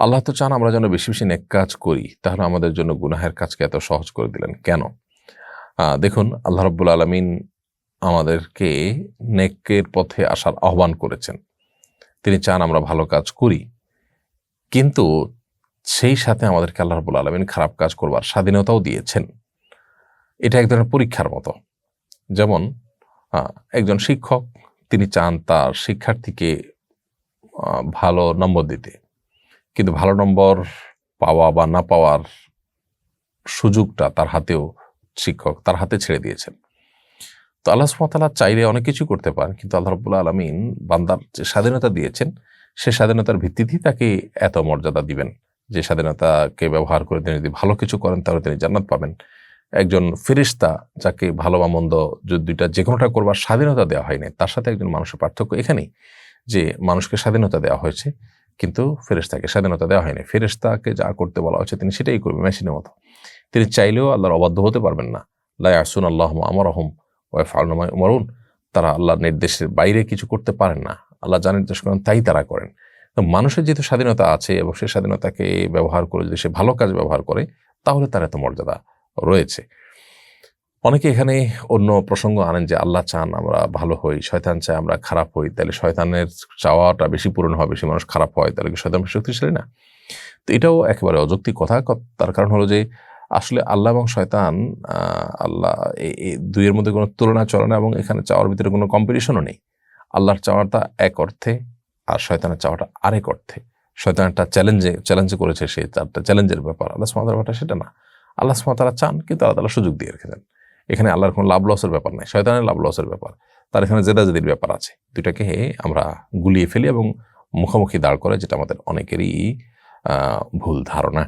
আল্লাহ তো চান আমরা যেন বেশি বেশি নেক কাজ করি, তাহলে আমাদের জন্য গুনাহের কাজকে এত সহজ করে দিলেন কেন? দেখুন, আল্লাহ রাব্বুল আলামিন আমাদেরকে নেকের পথে আসার আহ্বান করেছেন। তিনি চান আমরা ভালো কাজ করি, কিন্তু সেই সাথে আমাদেরকে আল্লাহ রাব্বুল আলামিন খারাপ কাজ করবার স্বাধীনতাও দিয়েছেন। এটা এক ধরনের পরীক্ষার মতো। যেমন একজন শিক্ষক, তিনি চান তার শিক্ষার্থীকে ভালো নম্বর দিতে, কিন্তু ভালো নম্বর পাওয়া বা না পাওয়ার সুযোগটা শিক্ষক তার হাতে ছেড়ে দিয়েছেন। তো আল্লাহ সুবহানাহু ওয়া তাআলা চাইলে অনেক কিছু করতে পারেন, কিন্তু আল্লাহ রাব্বুল আলামিন বান্দার যে স্বাধীনতা দিয়েছেন, সে স্বাধীনতার ভিত্তিতেই তাকে এত মর্যাদা দিবেন, যে স্বাধীনতাকে ব্যবহার করে তিনি যদি ভালো কিছু করেন তাহলে তিনি জান্নাত পাবেন। একজন ফেরেশতা, যাকে ভালো বা মন্দ দুইটা যে কোনোটা করবার স্বাধীনতা দেওয়া হয়নি, তার সাথে একজন মানুষের পার্থক্য এখানেই, যে মানুষকে স্বাধীনতা দেওয়া হয়েছে কিন্তু ফেরেশতাকে স্বাধীনতা দেওয়া হয়নি। ফেরেশতাকে যা করতে বলা হয়েছে তিনি সেটাই করবেন, মেশিনের মতো। তিনি চাইলেও আল্লাহর অবাধ্য হতে পারবেন না। লা ইয়াসুনাল্লাহু মা আমারাহুম ওয়া ইয়াফআলুনা মা ইউমারুন। তারা আল্লাহর নির্দেশের বাইরে কিছু করতে পারেন না। আল্লাহ যা নির্দেশ করেন তাই তারা করেন। তো মানুষের যেহেতু স্বাধীনতা আছে এবং সেই স্বাধীনতাকে ব্যবহার করে যদি সে ভালো কাজ ব্যবহার করে, তাহলে তার এত মর্যাদা রয়েছে। অনেকে এখানে অন্য প্রসঙ্গ আনেন যে আল্লাহ চান আমরা ভালো হই, শয়তান চায় আমরা খারাপ হই, তাহলে শয়তানের চাওয়াটা বেশি পূরণ হয়, বেশি মানুষ খারাপ হয়, তাহলে কি শয়তান বেশি শক্তিশালী না? তো এটাও একেবারে অযৌক্তিক কথা। তার কারণ হলো যে আসলে আল্লাহ এবং শয়তান, আল্লাহ এই দুইয়ের মধ্যে কোনো তুলনা চলে না, এবং এখানে চাওয়ার ভিতরে কোনো কম্পিটিশনও নেই। আল্লাহর চাওয়াটা এক অর্থে আর শয়তানের চাওয়াটা আরেক অর্থে। শয়তানটা চ্যালেঞ্জে করেছে, সে চারটা চ্যালেঞ্জের ব্যাপার। আল্লাহ সুবহানাহু ওয়া তাআলা সেটা না। আল্লাহ সুবহানাহু ওয়া তাআলা চান, কিন্তু আল্লাহ তাআলা সুযোগ দিয়ে রেখেছেন। এখানে আল্লাহর কোনো লাভ লসের ব্যাপার নাই, শয়তানের লাভ লসের ব্যাপার। তার এখানে জেদাজেদির ব্যাপার আছে। দুইটাকে আমরা গুলিয়ে ফেলি এবং মুখোমুখি দাঁড় করে, যেটা আমাদের অনেকেরই ভুল ধারণা।